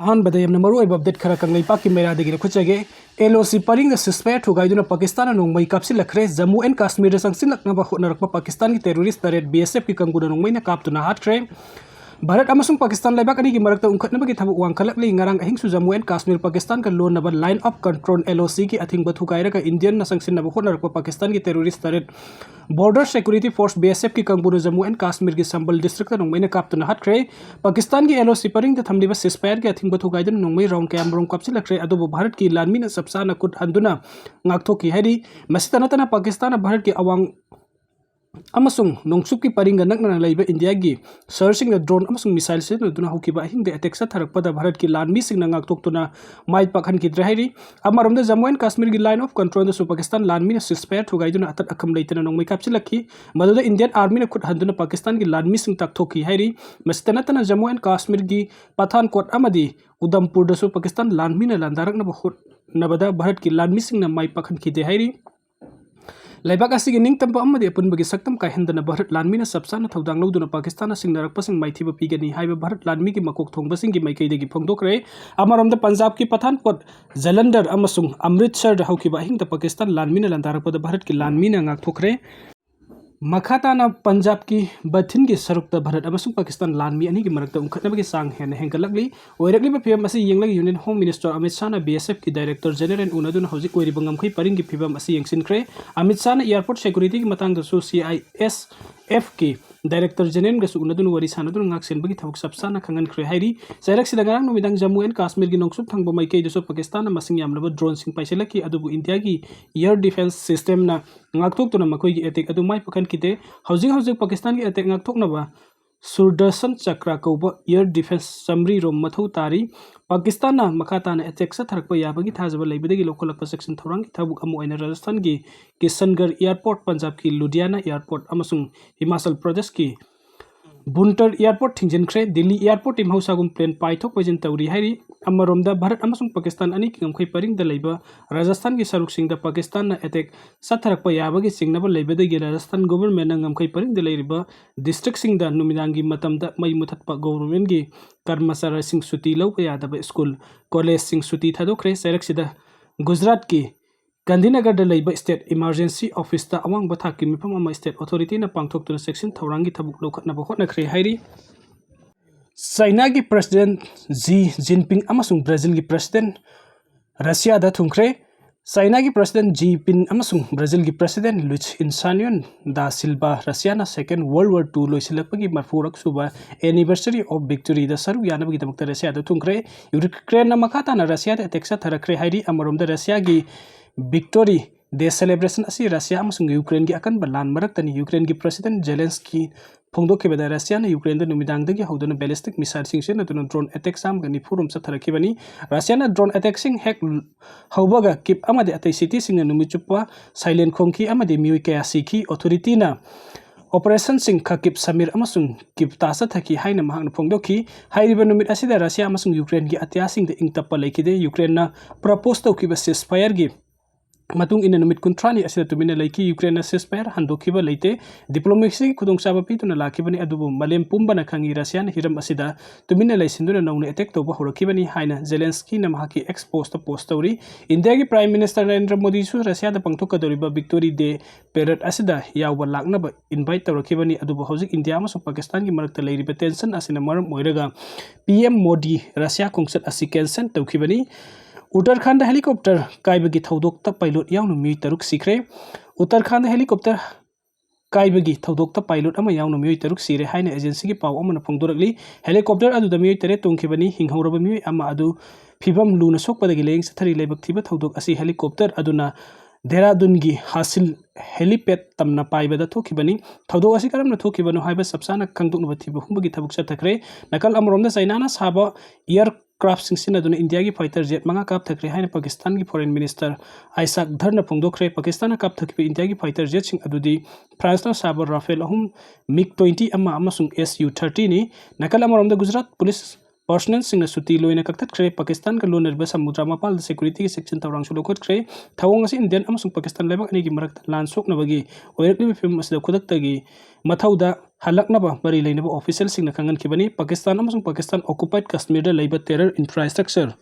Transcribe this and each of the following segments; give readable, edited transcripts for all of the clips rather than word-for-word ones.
अहमद मरु update खरा कंगई पाक मेरा खुचगे LOC परिंग सिस्पेयर थुगाइदुना पाकिस्तान नोंगमई काप्सिलखरे जम्मू एंड कश्मीर संगसिलखनबा होटनरकपा पाकिस्तान की टेररिस्ट तरेट BSF की कंगुना नोंगमईना काप्तुना हाटखरे भारत अमसुंग पाकिस्तान लेबाक अनी की मरकता उंखटनबगी थबक वांखलकले ngarang ahingsu Jammu and Kashmir Pakistan का लोनबा लाइन ऑफ कंट्रोल LOC की अथिंग थुगाइरगा इंडियन न संगसिनबा होटनरकपा पाकिस्तान की टेररिस्ट तरेट बॉर्डर सिक्योरिटी फोर्स BSF की कंगुना जम्मू एंड कश्मीर की संबल डिस्ट्रिक्ट नोंगमईना काप्तुना हाटखरे पाकिस्तान की LOC परिंग थमलिबा सिस्पेयर की अथिंग थुगाइदुना नोंगमई राउंड कैमरों काप्सिलखरे अदुबु भारत की लानमीना सबसाना कुट हंदुना ngaktoki hedi masitanatana Pakistan Bharat की अवांग अमसुंग नोंगसुप की परिंग नकना लैबा इंडिया की सर्चिंग द ड्रोन अमसुंग मिसाइल से दुना हुकिबा हिंग दे अटैक थरकपदा भारत की लानमी सिंग ngaktoktuna माइ पाखन की द्रहरी अमरम जम्मू एंड कश्मीर की लाइन ऑफ कंट्रोल दसु पाकिस्तान लानमी सिस्पेयर थुगाइदुना अतत अखम लेतना नोंगमई काप्सिलखी मदुदा इंडियन आर्मी ने खुद हंदुना पाकिस्तान की लानमी सिंग तकथोकी हैरी मसितनतना जम्मू एंड कश्मीर की पठानकोट अमदी उधमपुर दसु पाकिस्तान लानमी ने लांदारक नबदा भारत की लानमी सिंग माइ पाखन की देहरी लेबाक असिगी निंगतंबा अमदी अपुनबगी सक्तम कायहंदना भारत लानमीना सबसाना थौदांग लौदुना पाकिस्तान सिंगनरकपसिंग माइथिबा पीगनी हाइबा भारत लानमी की मकोक थोंगबसिंगी माइकैदगी फोंदोकरे अमरमदा पंजाब की पठानकोट जलंधर अमसुंग अमृतसर हौकिबा हिंगता पाकिस्तान लानमीना लांदारकपदा भारत की लानमीना ngakthokre मखाताना पंजाब की बथिन की सरुकता भारत अमसुंग पाकिस्तान लानमी अनी की मरकता उंखटनबगी सांग हेन हेंगलकली ओइरकलिबा फिबम असी येंगलग union home minister Amit Shah BSF की डायरेक्टर जनरल उनदुना हौजिक ओइरिबा ngamkhai परिंग की फिबम असी येंगसिनख्रे अमित शाह एयरपोर्ट सिक्योरिटी की मतंगदसु CISF की डायरेक्टर जनरल गसु उनदुना वरी सानदुना ngaksenbagi थबक सबसाना खंगनख्रे हाइरी सैरक सिदंगरांग नुमिदांग जम्मू एंड कश्मीर की नोंगसुप थंगबा माइकै दसु पाकिस्तान मसिंग यामलबा ड्रोन सिंग पाइसेलकी अदुबु इंडिया की एयर डिफेंस सिस्टम ना ngakthoktuna मखोई की अटैक अदु माइ पखन किते हौजिक पाकिस्तान की अटैक ngakthoknaba सुदर्शन चक्र कौब एयर डिफेंस समरी रोम मथौ तारी पाकिस्तान मखातान अटैक थरक याबगी थाजब लेबदगी लोकलप सेक्शन थौरंग थबुक अमु ओइना राजस्थान की किशनगढ़ एयरपोर्ट पंजाब की लुधियाना एयरपोर्ट अमसुंग हिमाचल प्रदेश की बुंटर एयरपोर्ट थिंजनख्रे दिल्ली एयरपोर्ट इमहौसागुम प्लेन पाइथोक वजन तौरी हैरी अमरोमदा भारत अमसुंग पाकिस्तान अनी की ngमखै परिंग द लैबा राजस्थान की सरुकसिंग द पाकिस्तान ना अटैक सथरक याबगी सिंगनब लेबदगी राजस्थान गवर्नमेंट ना ngमखै परिंग द लैरिबा डिस्ट्रिक्ट सिंग द नुमिदांगी मतम द मई मुथतपा गवर्नमेंट की कर्मचारी सिंग सुती लौब यादब स्कूल कॉलेज सिंग सुती थादोखरे सैरकसिदा गुजरात की गांधीनगर लेब स्टेट इमरजेंसी ऑफिस अवांग बथाक की मिफम अमा स्टेट अथॉरिटी ना पांगथोक्तुना सेक्शन थौरांगी थबुक लौखटनबा होटनख्रे हाइरी चाइना की प्रेसिडेंट जी जिनपिंग अमसुंग ब्राजील की प्रेसिडेंट रशिया दा थुंख्रे चाइना की प्रेसिडेंट जी पिन अमसुंग ब्राजील की प्रेसिडेंट लुइस इनासियो दा सिल्वा रशिया ना सेकेंड वर्ल्ड वॉर 2 लोइसिलकपगी मरफुरक सुबा एनिवर्सरी ऑफ विक्टोरी दा सरुक यानबगी दमक रशिया दा थुंख्रे यूक्रेन ना मखाताना रशिया दा अटैक थरख्रे हाइरी अमरोम दा रशिया की विक्टोरी डे सेलिब्रेशन असी रशिया अमसुंग यूक्रेन की अकनबा लान मरक्तनी यूक्रेन की प्रेसिडेंट जेलेंस्की फोंदोखिबदा रशिया ने यूक्रेन द नुमिदांगदगी हौदुना बैलिस्टिक मिसाइल सिंग से नतुना ड्रोन अटैक सामगनी फुरुम सथरखिबनी रशिया ना ड्रोन अटैक सिंग हेक हौबगा किप अमदे अतै सिटी सिंग नुमिचुपा साइलेंट खोंखी अमदे मिउइ कया सिखी अथॉरिटी ना ऑपरेशन सिंग खकिप समीर अमसुंग किप तासा थकी हाइना महांग फोंदोखी हाइरिबा नुमित असिदा रशिया अमसुंग यूक्रेन की अत्यासिंग द इंगतप्पा लेखिदे यूक्रेन ना प्रपोज तौखिबा सीजफायर की मतुंग इन नुमित कुंथ्रानी असिदा तुमिना लेखि यूक्रेन सीजफायर हंदोखिबा लेते डिप्लोमेसी खुदोंचाबा पीतुना लाखिबनी अदुबु मलेम पुंबना खंगी रशिया हिरम असिदा तुमिना लैसिंदुना नौने अटैक तौबा होरखिबनी हाइना जेलेंस्की ना महाकी एक्स पोस्ट पोस्ट तौरी इंडिया की प्राइम मिनिस्टर नरेंद्र मोदी सु रशिया दा पंगथोकदोरिबा विक्टोरी डे पेरेड असिदा यावबा लाखनबा इनवाइट तौरखिबनी अदुबु हौजिक इंडिया अमसुंग पाकिस्तान की मरक्ता लेरिबा टेंशन असिना मरम ओइरगा PM मोदी रशिया खुंगसत असि कैंसल तौखिबनी उत्तराखंड हेलीकॉप्टर कायबगी थौदोक्ता पायलट यावनु मिउइ तरुक सिखरे उत्तराखंड हेलीकॉप्टर कायबगी थौदोक्ता पायलट अमा यावनु मिउइ तरुक सिरे हाइना एजेंसी की पाव अमना फोंदोरकली हेलीकॉप्टर अदुदा मिउइ तरे तोंखिबनी हिंहौरबा मिउइ अमा अदु फिबम लुना सोकपदगी लेंग सथरी लेबक थिबा थौदोक असि हेलीकॉप्टर अदुना देहरादून की हासिल हेलीपैड तमना पाइबदा थोखिबनी थौदोक असि करमना थोखिबनो हाइबा सबसाना खंगदोकनबा थिबा हुंबगी थबक सथखरे नकल अमरोमदा चाइना साबा एयर क्राफ्ट सिंह इंडिया की फाइटर जेट मंगा कापथख्रे है पाकिस्तान की फॉरेन मिनिस्टर आइसाक धर फोंदोखरे पाकिस्तान कापथखिब इंडिया की फाइटर जेट सिंह अदुदी फ्रांस साब राफेल अहम MiG-20 SU-30 नि नकल अमरोमदा गुजरात पुलिस पर्सनल सुटी लोइना कक्थत्खरे पाकिस्तान का लोनरबा समुद्र मपाल सिक्योरिटी की सेक्शन तौरांसु लौखत्खरे थवंग असी इंडियन अमसुंग पाकिस्तान लेबक अनेगी मरक लान सोकनबगी ओइरकलिबि फिल्म असदा खुदक्तगी मथौदा हलकनबा बरी लेनबा ऑफिशियल सिंगना खंगनखिबनी पाकिस्तान अमसुंग पाकिस्तान ऑक्युपाइड कश्मीर लेबा टेरर इंफ्रास्ट्रक्चर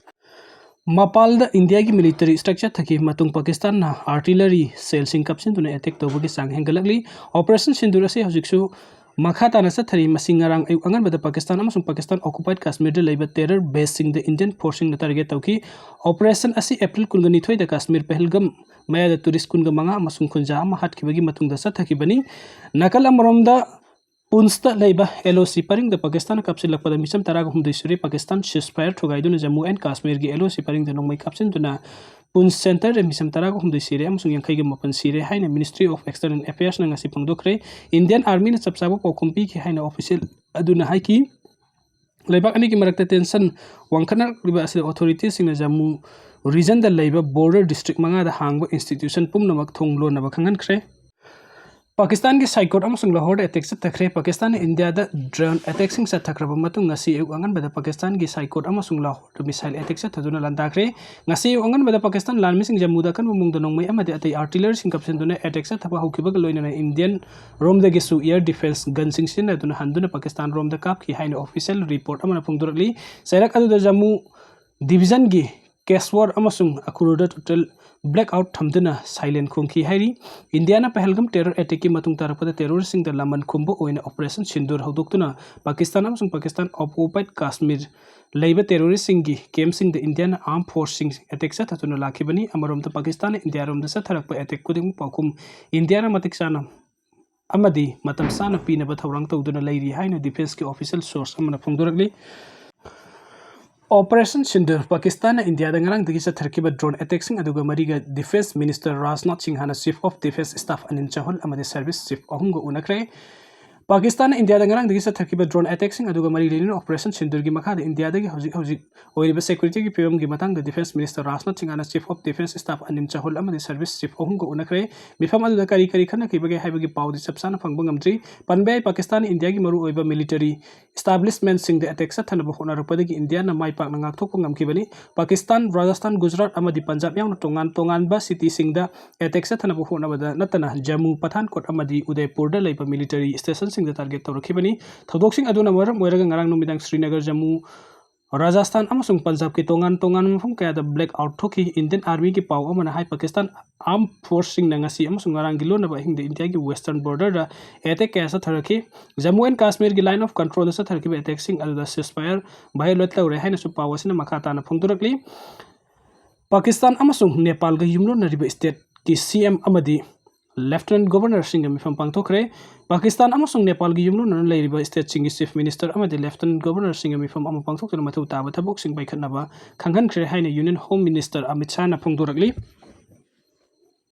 मपाल इंडिया की मिलिटरी स्ट्रक्चर थकी मतुंग पाकिस्तान आर्टिलरी सेल सिंग कपसिन एटेक तौबगी सांग हेंगलकली ऑपरेशन सिंदूर असे हजिकसु मखा ताना चथरी मसिंगारांग अयुक अंगनबदा पाकिस्तान अमसुंग पाकिस्तान ऑक्युपाइड कश्मीर लेबा टेरर बेस सिंग द इंडियन फोर्सिंग टारगेट तौकी ऑपरेशन असी अप्रैल 19 द कश्मीर पहलगम मयादा टूरिस्ट 15 अमसुंग खुंजा अमा हाटखिबगी मतुंगदा चथखिबनी नकल अमरोमदा पुंसता लेबा LOC परिंग द पाकिस्तान कपसिलकपदा मिसम तराग हुमदै सुरे पाकिस्तान सीजफायर थुगाइदुना जम्मू एंड कश्मीर की LOC परिंग द नोंगमै कापसिनदुना पुंस सेंटर रे मिसम तराग हुमदै सिरे अमसुंग यांखैगे मपन सिरे हाइना मिनिस्ट्री ऑफ एक्सटर्नल अफेयर्स ना ngasi pangdokre इंडियन आर्मी ना चपचाबो पौखुमपी की हाइना ऑफिशियल अदुना हाइकी लेबाक अनी की मरकता टेंशन वांखना रिबा असे अथॉरिटी सिंगना जम्मू रीजन द लेबा बॉर्डर डिस्ट्रिक्ट मंगा द हांगबो इंस्टीट्यूशन पुमनमक थोंगलो नबा खंगनखरे पाकिस्तान की साइकोट अमसुंग लाहौर अटैक चथखरे पाकिस्तान इंडिया द ड्रोन अटैक सिंग चथखरब मतुंग ngasi अयुक अंगनबदा पाकिस्तान की साइकोट अमसुंग लाहौर मिसाइल अटैक चथदुना लांदाखरे ngasi अयुक अंगनबदा पाकिस्तान लानमी सिंग जम्मू द कन मुंग द नोंगमै अमदे अतै आर्टिलरी सिंग कपसिनदुना अटैक चथबा हौखिबग लोइना इंडियन रोम द गिसु एयर डिफेंस गन सिंग सिनदुना हंदुना पाकिस्तान रोम द काप की हाइना ऑफिशियल रिपोर्ट अमना फुंगदुरली सैरक अदुदा जम्मू डिवीजन की केसवर अमसुंग अखुरुदा टोटल ब्लैकआउट थमदुना साइलेंट खुंखी हैरी इंडिया पहलगम टेरर अटैक की मतुंग तारपदा टेररिस्ट द लमन खुंबो ओइना ऑपरेशन सिंदूर हौदोक्तुना पाकिस्तान अमसुंग पाकिस्तान ऑक्युपाइड कश्मीर लेबा टेररिस्ट द कैम्प सिंग द इंडियन आर्म फोर्स सिंग अटैक चथतुना लाखिबनी अमरोम द पाकिस्तान इंडिया रोम द चथरक अटैक कुदिंग पाखुम इंडिया मतिक चाना अमदी मतम साना पीनबा थौरांग तौदुना लेरी हाइना डिफेंस के ऑफिशियल सोर्स अमना फुंगदुरकली ऑपरेशन सिंदूर पाकिस्तान इंडिया दंगरांग दगी चथरकिबा ड्रोन अटैक सिंग अदुगा मरिगा डिफेंस मिनिस्टर राजनाथ सिंह हाना chief of defence staff Anil Chauhan अमदे सर्विस चीफ अहुंगो उनखरे पाकिस्तान इंडिया दंगरांग दगी चथरकिबा ड्रोन अटैक सिंग अदुगा मरि लेनिन ऑपरेशन सिंदूर की मखा इंडिया दगी हौजिक ओइरिबा सिक्योरिटी की फिल्म की मतंग द डिफेंस मिनिस्टर राजनाथ सिंह हाना chief of defence staff Anil Chauhan अमदे सर्विस चीफ अहुंगो उनखरे मिफम अदुदा करी करी खना किबगे हाइबगी पाउदी चपसाना फंगबो ngamdri पनबे पाकिस्तान इंडिया की मरु ओइबा मिलिटरी एस्टाब्लिशमेंट सिंग द अटैक चथनबो होनारपदगी इंडिया ना माइ पाकना ngakthokpa ngamkibani पाकिस्तान राजस्थान गुजरात अमदि पंजाब यावना तोंगान तोंगानबा सिटी सिंग द अटैक चथनबो होनाबदा नतना जम्मू पठानकोट अमदि उदयपुर द लेबा मिलिटरी स्टेशन सिंग द टारगेट तौरखिबनी थौदोकसिंग अदुना मरम मोइरगा ngarang नुमिदांग श्रीनगर जम्मू राजस्थान अमसुंग पंजाब के तोंगान तोंगान मफम कया द ब्लैक आउट थोकी इंडियन आर्मी की पाव अमना हाई पाकिस्तान आर्म फोर्स सिंग नंगसी अमसुंग ngarang गिलो नबा हिंग द इंडिया की वेस्टर्न बॉर्डर द अटैक कैसा थरखी जम्मू एंड कश्मीर की लाइन ऑफ कंट्रोल द थरखी अटैक सिंग अदुदा सीजफायर बायलोट लौरे हाइना सु पावसिना मखाताना फुंगदुरकली पाकिस्तान अमसुंग नेपाल ग युमलो नरिबा स्टेट की CM अमदि लेफ्टिनेंट गवर्नर सिंह मिफम पांगथोखरे पाकिस्तान अमसुंग नेपाल की युमलो नन लेरिबा स्टेट सिंह चीफ मिनिस्टर अमदि लेफ्टिनेंट गवर्नर सिंह मिफम अम पांगथोखना मथौ ताबा थबोक सिंह बाइखनबा खंगनखरे हाइना union home minister Amit Shah ना फुंगदुरकली